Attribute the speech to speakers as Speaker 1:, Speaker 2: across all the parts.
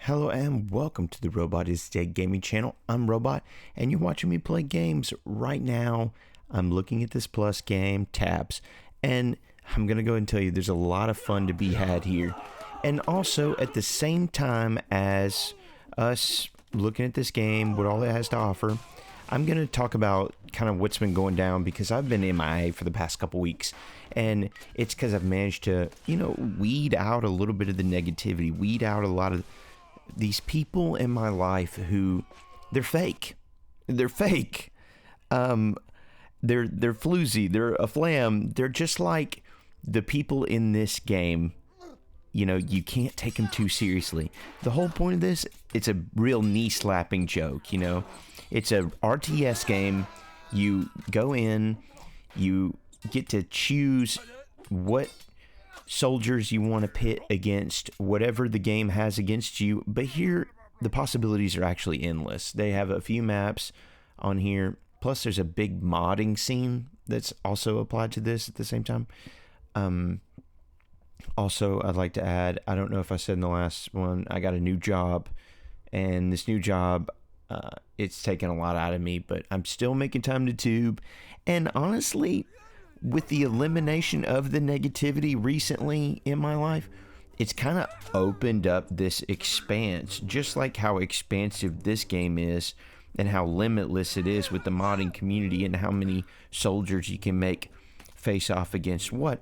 Speaker 1: Hello and welcome to the Robot is Dead Gaming channel. I'm Robot and you're watching me play games right now. I'm looking at this Plus game, Tabs, and I'm going to go and tell you there's a lot of fun to be had here. And also at the same time as us looking at this game, what all it has to offer, I'm going to talk about kind of what's been going down because I've been MIA for the past couple weeks. And it's because I've managed to, weed out a little bit of the negativity, weed out a lot of these people in my life who they're fake. They're fake. They're floozy. They're a flam. They're just like the people in this game. You can't take them too seriously. The whole point of this, it's a real knee slapping joke. It's a RTS game. You go in, you get to choose what soldiers you want to pit against whatever the game has against you, but here the possibilities are actually endless. They have a few maps on here, plus there's a big modding scene that's also applied to this at the same time. Also, I'd like to add, I don't know if I said in the last one, I got a new job, and this new job, it's taken a lot out of me, but I'm still making time to tube, and honestly, with the elimination of the negativity recently in my life, it's kind of opened up this expanse, just like how expansive this game is and how limitless it is with the modding community and how many soldiers you can make face off against what.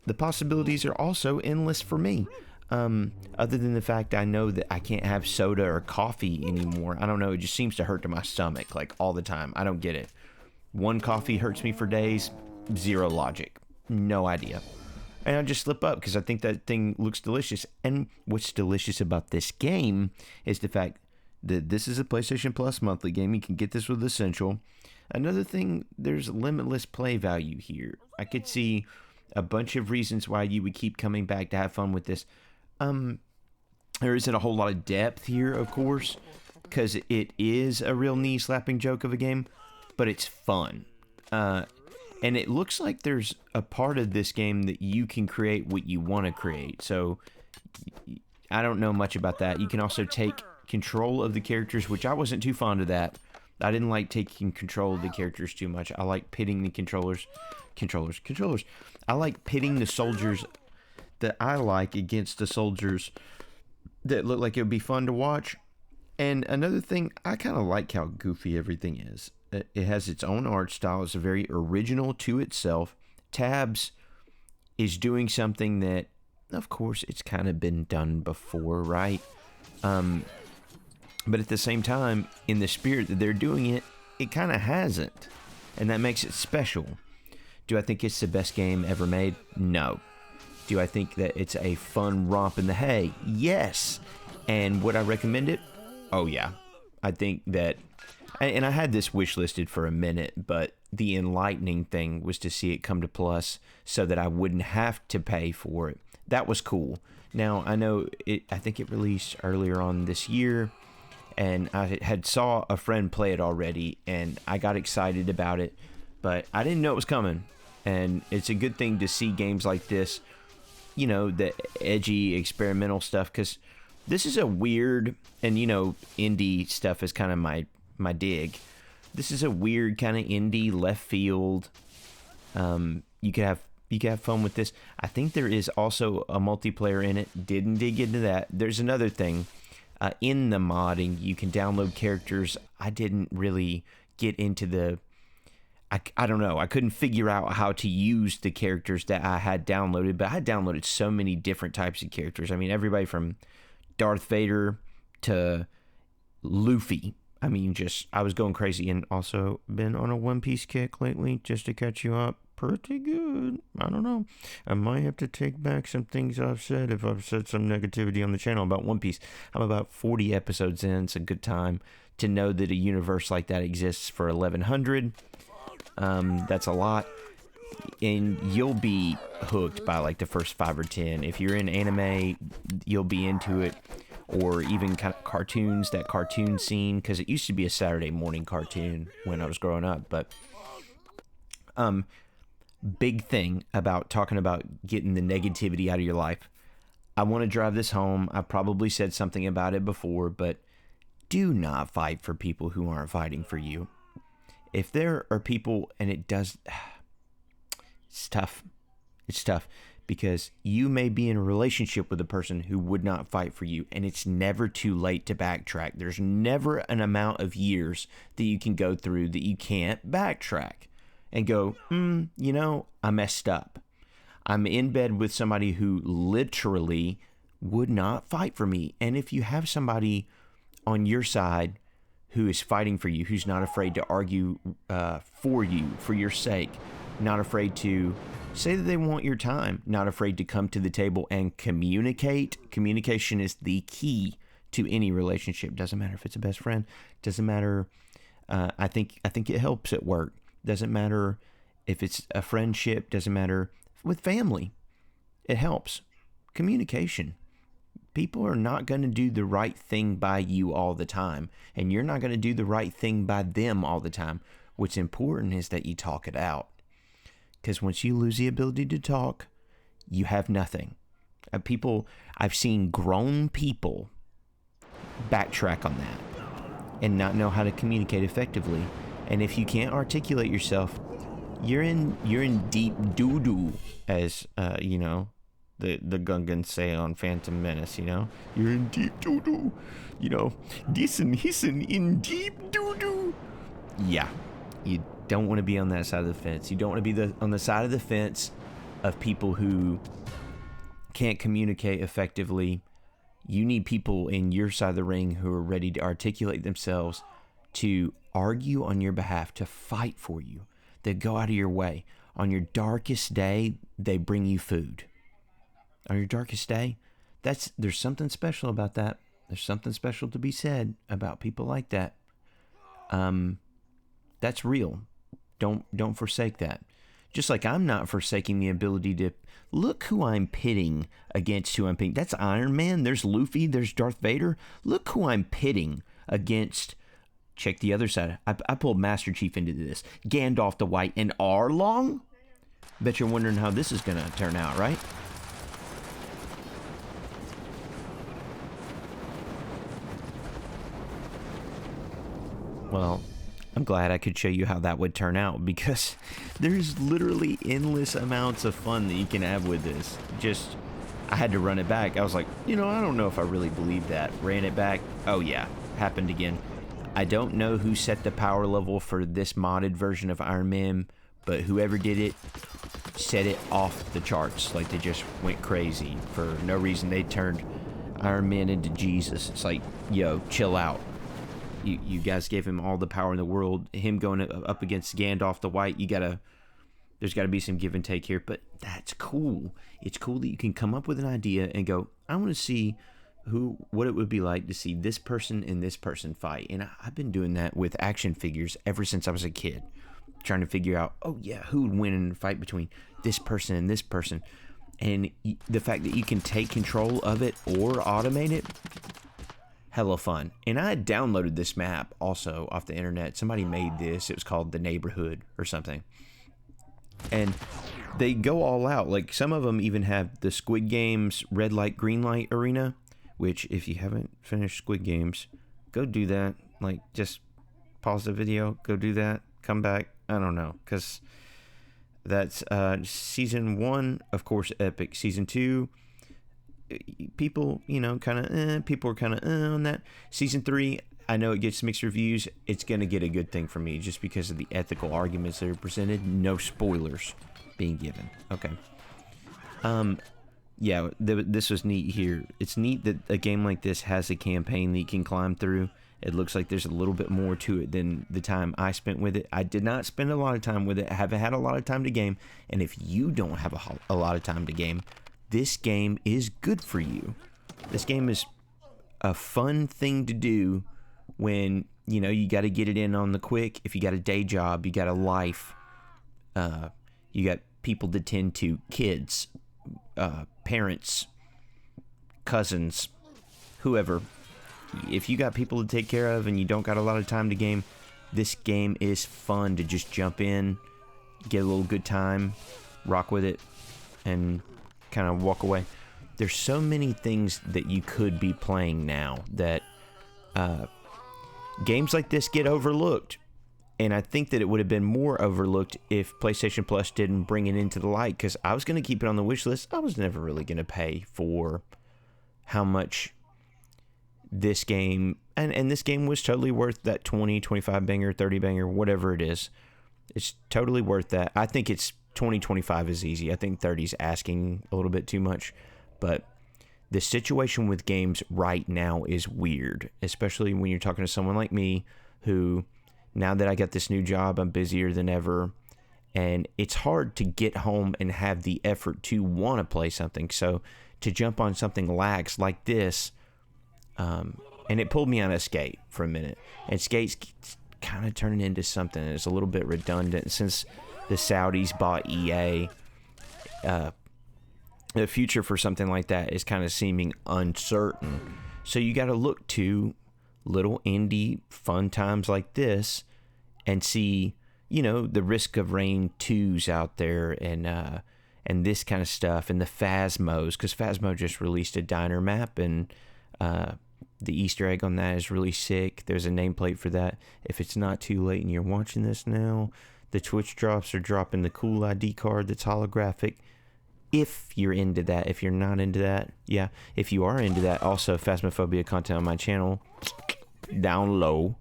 Speaker 1: The possibilities are also endless for me. Other than the fact I know that I can't have soda or coffee anymore. I don't know, it just seems to hurt to my stomach like all the time. I don't get it. One coffee hurts me for days. Zero logic. No idea. And I just slip up because I think that thing looks delicious. And what's delicious about this game is the fact that this is a PlayStation Plus monthly game. You can get this with Essential. Another thing, there's limitless play value here. I could see a bunch of reasons why you would keep coming back to have fun with this. There isn't a whole lot of depth here, of course, because it is a real knee-slapping joke of a game, but it's fun. And it looks like there's a part of this game that you can create what you want to create. So I don't know much about that. You can also take control of the characters, which I wasn't too fond of that. I didn't like taking control of the characters too much. I like pitting the controllers. I like pitting the soldiers that I like against the soldiers that look like it would be fun to watch. And another thing, I kind of like how goofy everything is. It has its own art style. It's very original to itself. Tabs is doing something that, of course, it's kind of been done before, right? But at the same time, in the spirit that they're doing it, it kind of hasn't. And that makes it special. Do I think it's the best game ever made? No. Do I think that it's a fun romp in the hay? Yes. And would I recommend it? Oh, yeah. I think that... And I had this wish listed for a minute, but the enlightening thing was to see it come to Plus so that I wouldn't have to pay for it. That was cool. Now, I know I think it released earlier on this year, and I had saw a friend play it already, and I got excited about it, but I didn't know it was coming. And it's a good thing to see games like this, the edgy, experimental stuff, because this is a weird, and indie stuff is kind of my dig. This is a weird kind of indie left field. You could have fun with this. I think there is also a multiplayer in it. Didn't dig into that. There's another thing. In the modding, you can download characters. I didn't really get into the... I don't know. I couldn't figure out how to use the characters that I had downloaded, but I had downloaded so many different types of characters. I mean, everybody from Darth Vader to Luffy. I mean, I was going crazy, and also been on a One Piece kick lately, just to catch you up. Pretty good. I don't know. I might have to take back some things I've said if I've said some negativity on the channel about One Piece. I'm about 40 episodes in. It's a good time to know that a universe like that exists for 1100. That's a lot. And you'll be hooked by like the first 5 or 10. If you're in anime, you'll be into it. Or even kind of cartoons, that cartoon scene, because it used to be a Saturday morning cartoon when I was growing up. But big thing about talking about getting the negativity out of your life. I want to drive this home. I probably said something about it before, but do not fight for people who aren't fighting for you. If there are people, and it's tough. It's tough because you may be in a relationship with a person who would not fight for you, and it's never too late to backtrack. There's never an amount of years that you can go through that you can't backtrack and go, I messed up. I'm in bed with somebody who literally would not fight for me. And if you have somebody on your side who is fighting for you, who's not afraid to argue for you, for your sake, not afraid to say that they want your time, not afraid to come to the table and communicate. Communication is the key to any relationship. Doesn't matter if it's a best friend. Doesn't matter. I think it helps at work. Doesn't matter if it's a friendship. Doesn't matter with family. It helps. Communication. People are not going to do the right thing by you all the time, and you're not going to do the right thing by them all the time. What's important is that you talk it out. Because once you lose the ability to talk, you have nothing. I've seen grown people backtrack on that and not know how to communicate effectively. And if you can't articulate yourself, you're in deep doo-doo, as the Gungans say on Phantom Menace. You're in deep doo-doo. Dissen in deep doo-doo. Yeah, you don't want to be on that side of the fence. You don't want to be on the side of the fence of people who can't communicate effectively. You need people in your side of the ring who are ready to articulate themselves, to argue on your behalf, to fight for you. They go out of your way. On your darkest day, they bring you food. On your darkest day, there's something special about that. There's something special to be said about people like that. That's real. Don't forsake that. Just like I'm not forsaking the ability to look who I'm pitting against who I'm pitting. That's Iron Man. There's Luffy. There's Darth Vader. Look who I'm pitting against. Check the other side. I pulled Master Chief into this. Gandalf the White and Arlong? Bet you're wondering how this is going to turn out, right? Well, I'm glad I could show you how that would turn out, because there's literally endless amounts of fun that you can have with this. I had to run it back. I was like, I don't know if I really believe that. Ran it back. Oh yeah, happened again. I don't know who set the power level for this modded version of Iron Man, but whoever did it set it off the charts. Like, they just went crazy for no reason. They turned Iron Man into Jesus. It's like, yo, chill out. You guys gave him all the power in the world. Him going up against Gandalf the White, there's got to be some give and take here. But that's cool. It's cool that you can come up with an idea and go, I want to see what it would be like to see this person and this person fight. And I've been doing that with action figures ever since I was a kid, trying to figure out, who would win in a fight between this person and this person. And the fact that you can take control of it or automate it, hella fun. And I had downloaded this map also off the internet. Somebody made this. It was called The Neighborhood or something. And they go all out. Like, some of them even have the Squid Games red light, green light arena, which, if you haven't finished Squid Games, go do that. Like, just pause the video, go do that, come back. I don't know, because that's season 1, of course, epic. Season 2, people, people are kind of on that. Season 3, I know it gets mixed reviews. It's going to get a good thing from me just because of the ethical arguments that are presented. No spoilers being given. Okay. Yeah, this was neat here. It's neat that a game like this has a campaign that you can climb through. It looks like there's a little bit more to it than the time I spent with it. I did not spend a lot of time with it. I haven't had a lot of time to game. And if you don't have a lot of time to game, this game is good for you. This game is a fun thing to do when, you got to get it in on the quick. If you got a day job, you got a life, you got people to tend to, kids, parents, cousins, whoever. If you got people to take care of and you don't got a lot of time to game, this game is fun to just jump in, get a little good time, rock with it, and kind of walk away. there's so many things that you could be playing now that games like this get overlooked. And I think that it would have been more overlooked if PlayStation Plus didn't bring it into the light, because I was going to keep it on the wish list. I was never really going to pay for how much this game, and this game was totally worth that 20, 25 banger, 30 banger, whatever it is. It's totally worth that. I think it's 20, 25 is easy. I think 30 is asking a little bit too much. But the situation with games right now is weird, especially when you're talking to someone like me who, now that I got this new job, I'm busier than ever, and it's hard to get home and have the effort to want to play something. So to jump on something lax like this, and it pulled me out of Skate for a minute, and Skate's kind of turning into something that's a little bit redundant since the Saudis bought EA. The future for something like that is kind of seeming uncertain. So you got to look to little indie fun times like this and see, you know, the Risk of Rain 2s out there, and this kind of stuff, and the Phasmos, because Phasmo just released a diner map, and the Easter egg on that is really sick. There's a nameplate for that. If it's not too late and you're watching this now, the Twitch drops are dropping the cool ID card that's holographic. If you're into that. If you're not into that, yeah. If you are into that, also Phasmophobia content on my channel, down low.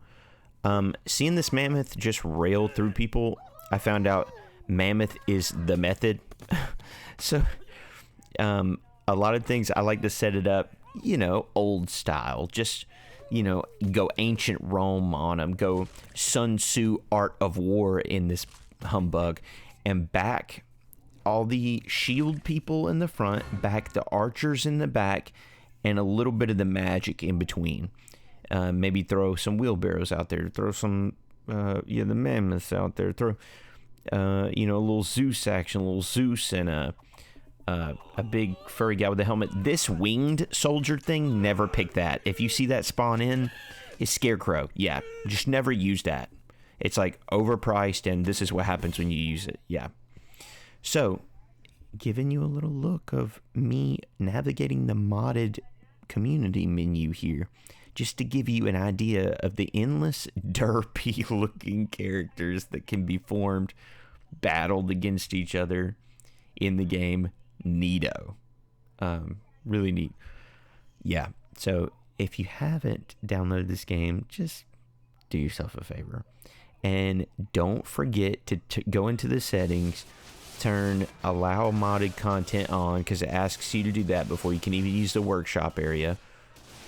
Speaker 1: Seeing this mammoth just rail through people, I found out mammoth is the method. So a lot of things I like to set it up, you know, old style. Just, you know, go ancient Rome on them. Go Sun Tzu Art of War in this humbug, and back all the shield people in the front, back the archers in the back, and a little bit of the magic in between. Maybe throw some wheelbarrows out there, throw some, the mammoths out there, throw, a little Zeus action, a little Zeus, and a big furry guy with a helmet. This winged soldier thing, never pick that. If you see that spawn in, it's Scarecrow. Yeah, just never use that. It's like overpriced, and this is what happens when you use it. Yeah. So, giving you a little look of me navigating the modded community menu here, just to give you an idea of the endless derpy looking characters that can be formed, battled against each other in the game. Neato. Really neat. Yeah, so if you haven't downloaded this game, just do yourself a favor. And don't forget to go into the settings, turn allow modded content on, because it asks you to do that before you can even use the workshop area.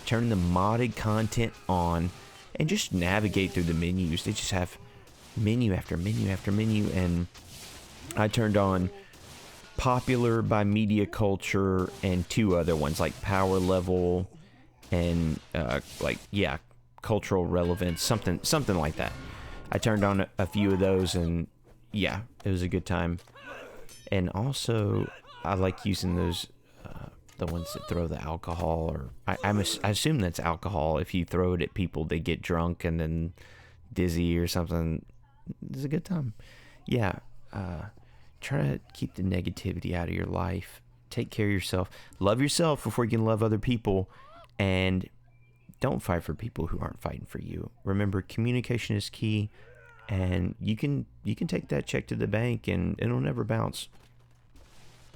Speaker 1: Turn the modded content on and just navigate through the menus. They just have menu after menu after menu, and I turned on popular by media culture and two other ones like power level and cultural relevance, something like that. I turned on a few of those, and yeah, it was a good time. And also I like using those the ones that throw the alcohol, or I assume that's alcohol. If you throw it at people, they get drunk and then dizzy or something. It's a good time. Yeah. Try to keep the negativity out of your life. Take care of yourself. Love yourself before you can love other people. And don't fight for people who aren't fighting for you. Remember, communication is key. And you can take that check to the bank and it'll never bounce.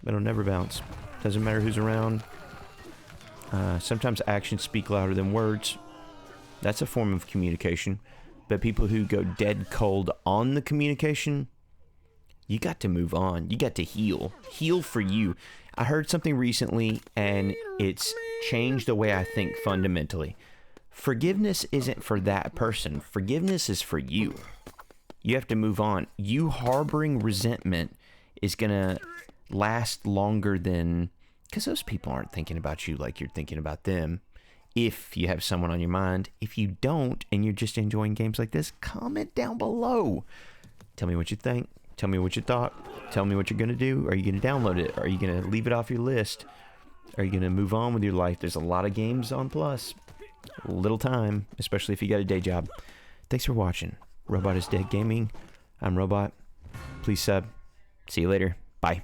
Speaker 1: It'll never bounce. Doesn't matter who's around. Sometimes actions speak louder than words. That's a form of communication. But people who go dead cold on the communication, you got to move on. You got to heal. Heal for you. I heard something recently, and it's changed the way I think fundamentally. Forgiveness isn't for that person. Forgiveness is for you. You have to move on. You harboring resentment is going to last longer than... because those people aren't thinking about you like you're thinking about them. If you have someone on your mind. If you don't, and you're just enjoying games like this, comment down below. Tell me what you think. Tell me what you thought. Tell me what you're going to do. Are you going to download it? Are you going to leave it off your list? Are you going to move on with your life? There's a lot of games on Plus. Little time, especially if you got a day job. Thanks for watching. Robot is Dead Gaming. I'm Robot. Please sub. See you later. Bye.